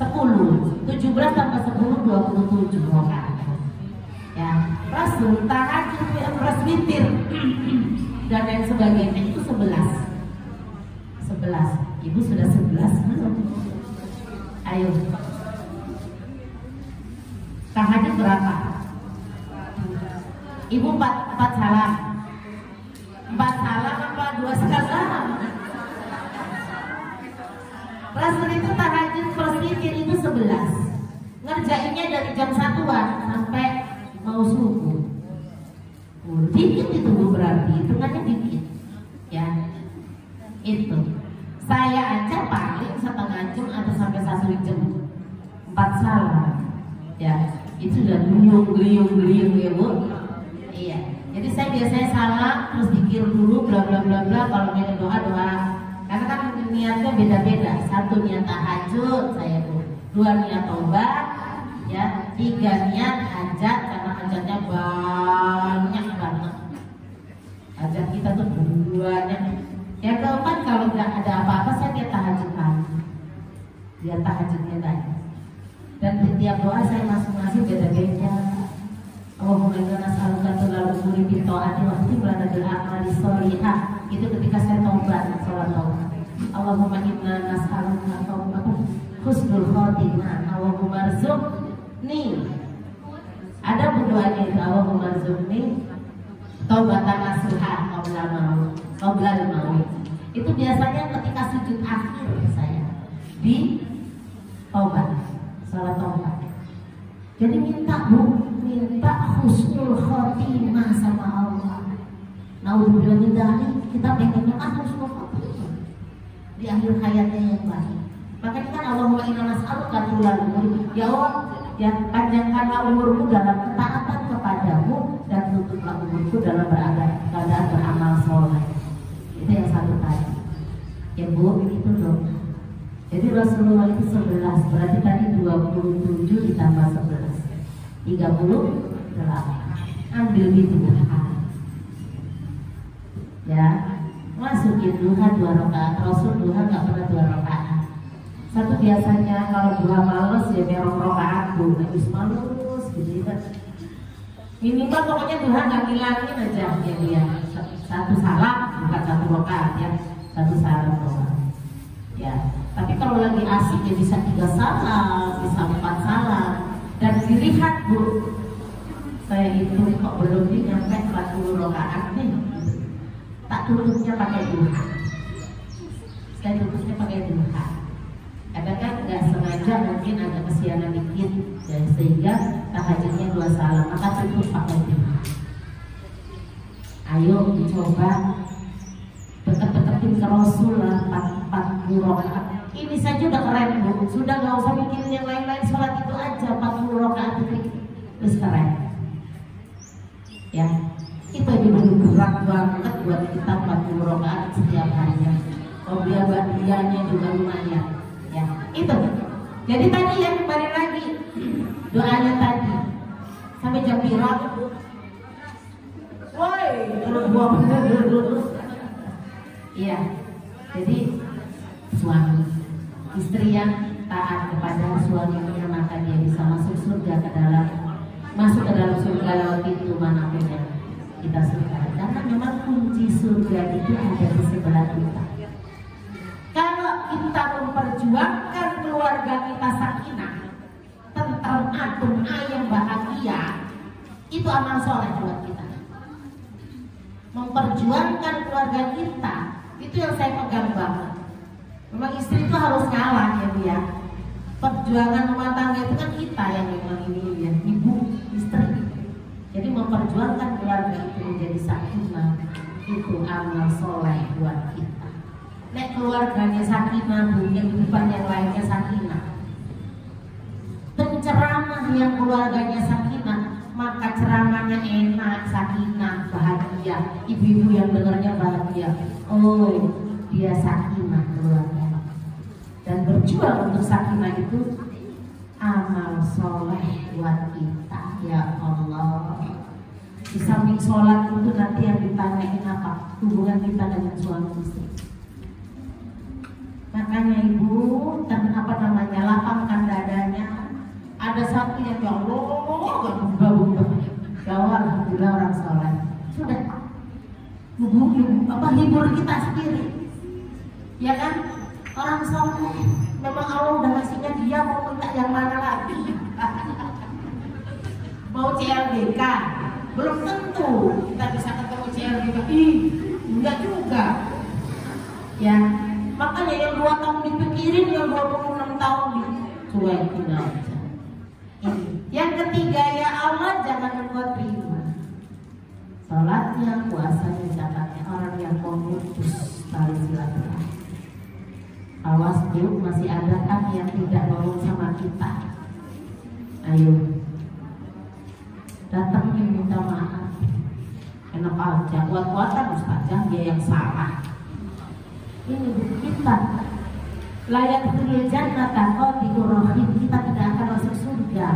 10. 17 tambah 10 27 rakaat. Ya, Rasul tahajud plus witir dan lain sebagainya itu 11. Ibu sudah 11 belum? Ayo. Tahajud berapa? Ibu empat salam. 4 salam apa 2 salam? Rasul itu tahajud persisir itu 11. Ngerjainnya dari jam 1-an sampai mau subuh. Dikit itu berarti, hitungannya dikit. Ya, itu. Saya aja paling setengah jam atau sampai 1 jam. 4 salam. Ya, itu udah geliung ya Bu. Iya. Jadi saya biasanya salam terus dikir dulu bla bla bla bla, kalau mau doa. Karena kan niatnya beda-beda. 1 niat tahajud saya Bu, 2 niat taubat, ya, 3 niat hajat karena hajatnya banyak banget. Hajat kita tuh banyak. Yang keempat kalau nggak ada apa-apa saya niat tahajud lagi. Biar tahajudnya banyak. Dan setiap doa saya masing-masing beda-beda. Allahumma inna nas'aluka tulal umuri bi ta'ati wa ikhtibaran bil a'mali sholihah. Itu ketika saya taubat, sholat taubat. Allahumma inna nas'aluka husnul khotimah. Allahumma rzuqni. Ada berdoanya itu, Allahumma rzuqni taubatan nasuha qabla al-maut. Itu biasanya ketika sujud akhir saya di taubat, sholat taubat. Jadi minta husnul khotimah sama Allah. Naudzubillah min dzalik, kita pengennya kan husnul khotimah di akhir hayatnya yang baik. Makanya kan Allahumma inna nas'aluka tulal umur. Ya Allah, ya panjangkanlah umurku dalam ketaatan kepadamu dan tutuplah umurku dalam keadaan beramal soleh. Itu yang satu tadi. Ya Bu, itu dong. Jadi Rasulullah itu 11, berarti tadi 27 ditambah 11, 38. Ambil di duha. Ya, masukin duha 2 rakaat. Rasul duha nggak pernah 2 rakaat. Satu biasanya kalau duha males ya merong rakaat Bu, habis males gitu kan. Minimal pokoknya duha nggak ngilangin aja ya dia. 1 salam bukan 1 rakaat ya, 1 salam doang. Ya, tapi kalau lagi asik ya bisa 3 salam, bisa 4 salam. Dan dilihat Bu, saya itu kok belum nyampe 40 rakaat nih. Tak tutupnya pakai duha. Saya tutupnya pakai duha. Kadang kan nggak sengaja mungkin ada kesiangan dikit, ya, sehingga tahajudnya 2 salam, maka tutup pakai duha. Ayo dicoba deket-deketin ke Rasul lah 40 rakaat. Ini saja udah keren Bu, sudah nggak usah mikirin yang lain-lain, sholat itu aja 40 rakaat itu terus keren. Ya, itu juga berat banget buat kita 40 rakaat setiap harinya. Obligaannya juga lumayan. Ya, itu. Jadi tadi ya, kembali lagi doanya tadi sampai jam berapa? Woi, kalau buang dulu. Iya. Jadi suami, istri yang taat kepada suaminya maka dia bisa masuk surga ke dalam surga lewat pintu manapun yang kita suka. Karena memang kunci surga itu ada di sebelah kita. Kalau kita memperjuangkan keluarga kita sakinah, tentram, adem, ayem, bahagia, itu amal soleh buat kita. Memperjuangkan keluarga kita, itu yang saya pegang banget. Memang istri itu harus ngalah ya Bu ya. Perjuangan rumah tangga itu kan kita yang memang ini ya, ibu, istri. Jadi memperjuangkan keluarga itu menjadi sakinah, itu amal soleh buat kita. Nek keluarganya sakinah, kehidupan yang lainnya sakinah. Penceramah yang keluarganya sakinah, maka ceramahnya enak, sakinah, bahagia. Ibu-ibu yang dengarnya bahagia. Oh, dia sakinah keluarga. Dan berjuang untuk sakinah itu amal soleh buat kita. Ya Allah. Di samping sholat itu nanti yang ditanyain apa? Hubungan kita dengan suami istri. Makanya ibu, dan lapangkan dadanya. Ada satu yang ya Allah, gak berubah-ubah. Bahwa alhamdulillah orang soleh. Sudah, hibur kita sendiri. Ya kan? Orang soleh, memang Allah udah ngasihnya, dia mau minta yang mana lagi? Mau CLBK, belum tentu kita bisa ketemu CR juga. Enggak juga. Ya, makanya yang 2 tahun dipikirin, yang 26 tahun dicuekin aja. Ini. Yang ketiga, ya Allah jangan engkau terima sholatnya, puasanya, zakatnya orang yang memutus tali silaturahmi. Awas Bu, masih ada kan yang tidak mau sama kita. Ayo, datang minta maaf. Enak aja, kuat-kuatan ustazah, dia yang salah. Ini kita layak dulu jannah qati'ur rahim, kita tidak akan masuk surga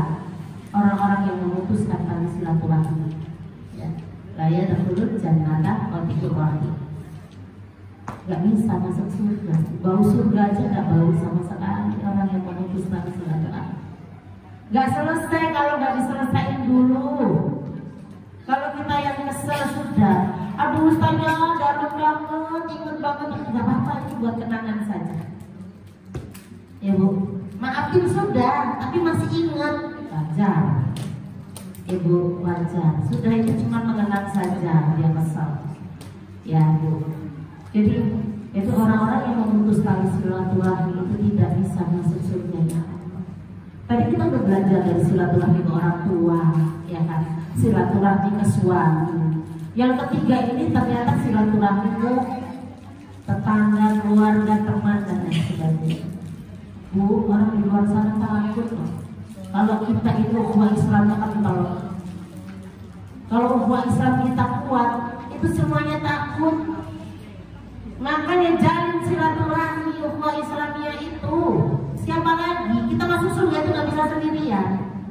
orang-orang yang memutuskan tali silaturahmi. Ya, layak dulu jannah qati'ur rahim. Gak bisa masuk surga, bau surga aja gak bau sama sekali orang yang memutus tali silaturahmi. Gak selesai kalau gak diselesain dulu. Kalau kita yang kesel sudah, aduh ustazah dalam banget, inget banget, nggak apa-apa, itu buat kenangan saja. Ya Bu, maafin sudah, tapi masih ingat, wajar. Ya Bu, wajar. Sudah, itu cuma mengenang saja, dia kesel. Ya Bu. Jadi itu orang-orang yang memutus tali silaturahmi itu tidak bisa masuk surga. Tadi kita udah belajar dari silaturahmi ke orang tua, ya kan? Silaturahmi ke suami. Yang ketiga ini ternyata silaturahmi ke tetangga, keluarga, teman dan lain sebagainya. Bu, orang di luar sana takut loh. Kalau kita itu ukhuwah Islamnya kan kalau ukhuwah Islam kita kuat, itu semuanya takut. Makanya jalin silaturahmi ukhuwah Islamnya itu. Siapa lagi? Kita masuk surga itu nggak bisa sendirian.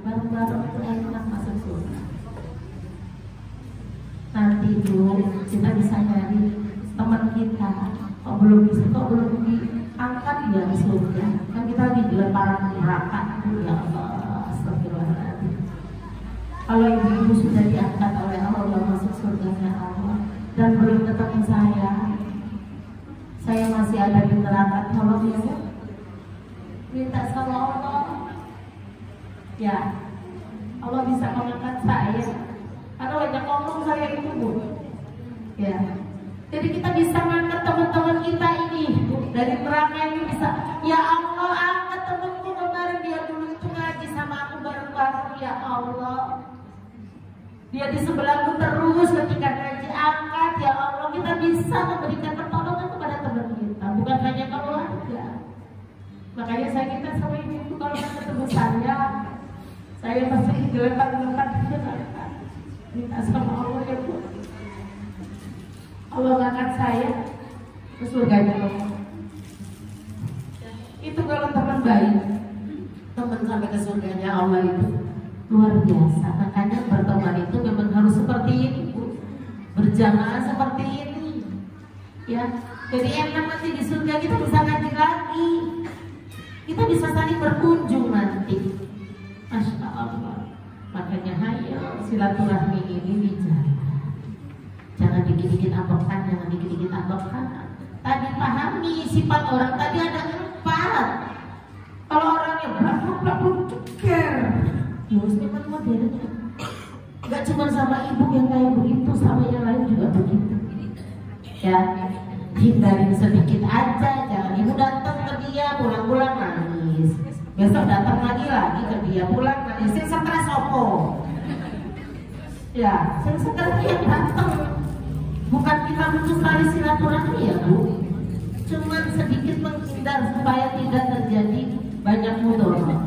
Baru-baru itu enak masuk surga. Nanti Bu, kita bisa nyari teman kita. Kok belum diangkat ya di surga? Kan kita lagi di lemparan neraka. Ya Allah, astagfirullahaladzim. Kalau ibu sudah diangkat oleh Allah masuk surganya Allah dan belum ketemu saya masih ada di neraka, tolong ya Bu, minta sama Allah. Ya, Allah bisa mengangkat saya. Karena banyak ngomong saya itu Bu. Ya, jadi kita bisa mengangkat teman-teman kita ini Bu, dari neraka ini bisa. Ya Allah, angkat temanku kemarin, dia dulu itu ngaji sama aku bareng-bareng. Ya Allah, dia di sebelahku terus ketika ngaji, angkat ya Allah. Kita bisa memberikan pertolongan kepada teman kita, bukan hanya keluarga. Makanya saya minta sama ibu, kalau ketemu saya pasti dilempar-lempar di neraka. Minta sama Allah ya Bu, Allah angkat saya ke surganya Allah. Itu kalau teman baik, teman sampai ke surganya Allah itu luar biasa. Makanya berteman itu memang harus seperti ini Bu, berjamaah seperti ini. Ya, jadi enak nanti di surga kita bisa ngaji lagi, kita bisa saling berkunjung nanti. Masya Allah. Makanya hayo silaturahmi ini dijaga. Jangan dikit-dikit abokkan, jangan dikit-dikit abokkan. Tadi pahami sifat orang tadi ada 4. Kalau orangnya blak-blak ceker, Yus memang modelnya. Gak cuma sama ibu yang kayak begitu, sama yang lain juga begitu. Ya, hindarin sedikit aja, jangan ibu datang ke dia pulang-pulang nangis. Besok datang lagi ke dia pulang nangis. Sing stres opo? Ya, sing stres yang datang. Bukan kita putus tali silaturahmi ya Bu, cuman sedikit menghindar supaya tidak terjadi banyak mudarat.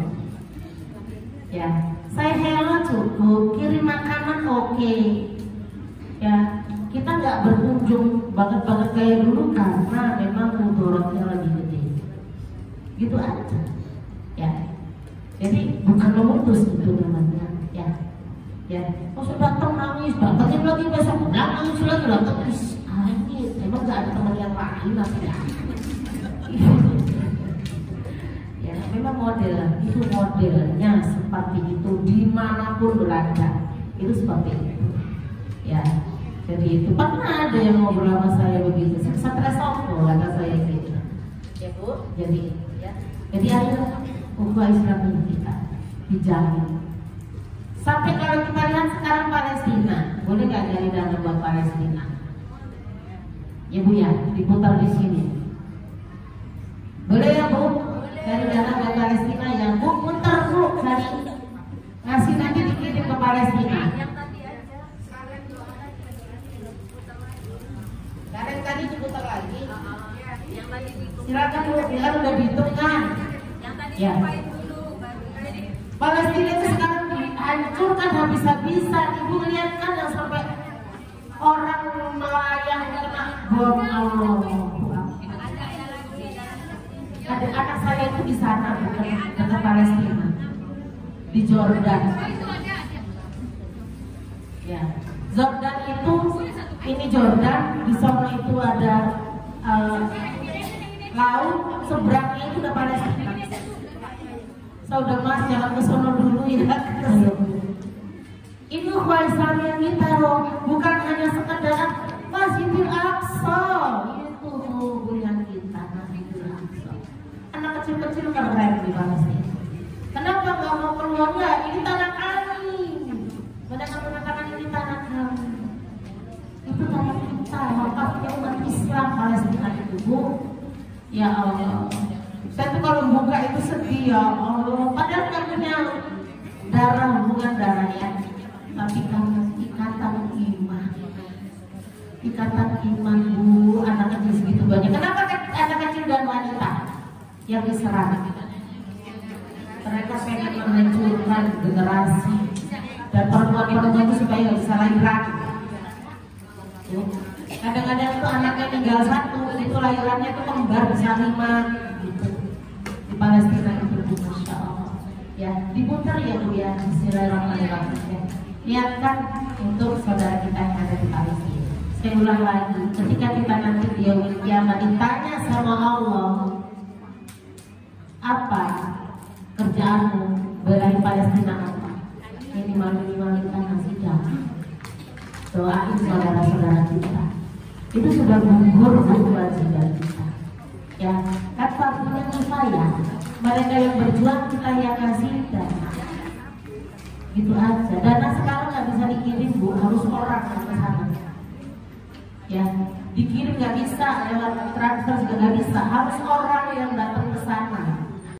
Ya, saya hello cukup, kirim makanan oke. Ya, kita nggak berkunjung banget kayak dulu karena memang mudaratnya lebih gede. Gitu aja. Ya, jadi bukan memutus itu namanya. Ya, ya. Oh sudah datang nangis, datangin lagi besok, nangis lagi, nangis. Emang nggak ada teman yang lain nanti ya? Ya, memang modelnya seperti itu dimanapun berada, itu seperti itu. Ya, jadi itu pernah ada yang ngobrol sama saya begitu, stres opo kata saya gitu. Ya Bu, jadi ya, jadi ayo ukhuwah Islam kita dijamin. Sampai kalau kita lihat sekarang Palestina, boleh nggak dari dana buat Palestina? Ya Bu ya, diputar di sini. Boleh ya Bu? Dari dana buat Palestina ya Bu, putar Bu dari ngasih nanti dikirim ke Palestina. Kalian tadi diputar lagi. Silakan Bu, bilang udah dihitung kan? Ya. Palestina itu sekarang dihancurkan habis-habisan. Ibu lihat kan yang sampai orang melayang kena bom. Ada anak saya itu di sana, bukan Palestina, di Jordan. Ya, Jordan itu, ini Jordan, di sana itu ada laut, seberangnya itu udah Palestina. Saudara Mas, jangan ke sono dulu ya. Ini khawasan kita loh, bukan hanya sekedar Masjidil Aqsa. Itu bulan kita, Masjidil Aqsa. Anak kecil-kecil keren di Palestina. Kenapa nggak mau keluar? Nggak, ini tanah kami. Mereka mengatakan ini tanah kami. Itu tanah kita, wakafnya umat Islam Palestina itu Bu. Ya Allah. Saya tuh kalau buka itu sedih ya Allah. Padahal nggak punya darah, hubungan darah ya. Tapi karena ikatan iman. Ikatan iman Bu, anak kecil segitu banyak. Kenapa anak kecil dan wanita yang diserang? Mereka pengen menghancurkan generasi dan perempuan-perempuan itu supaya nggak bisa lahiran. Kadang-kadang itu anaknya tinggal satu, itu lahirannya itu kembar bisa 5 gitu. Di Palestina itu Masya Allah. Ya, diputar ya Bu ya, Bismillahirrahmanirrahim ya. Niatkan untuk saudara kita yang ada di Palestina. Saya ulang lagi, ketika kita nanti di yaumil kiamat ditanya sama Allah, apa kerjaanmu belain Palestina apa? Minimal kita ngasih jalan. Doain saudara-saudara kita. Itu sudah gugur kewajiban kita. Ya, kan fardunya kifayah. Mereka yang berjuang kita yang ngasih dana. Gitu aja. Dana sekarang nggak bisa dikirim Bu, harus orang yang ke sana. Ya, dikirim nggak bisa, lewat transfer juga nggak bisa, harus orang yang datang ke sana.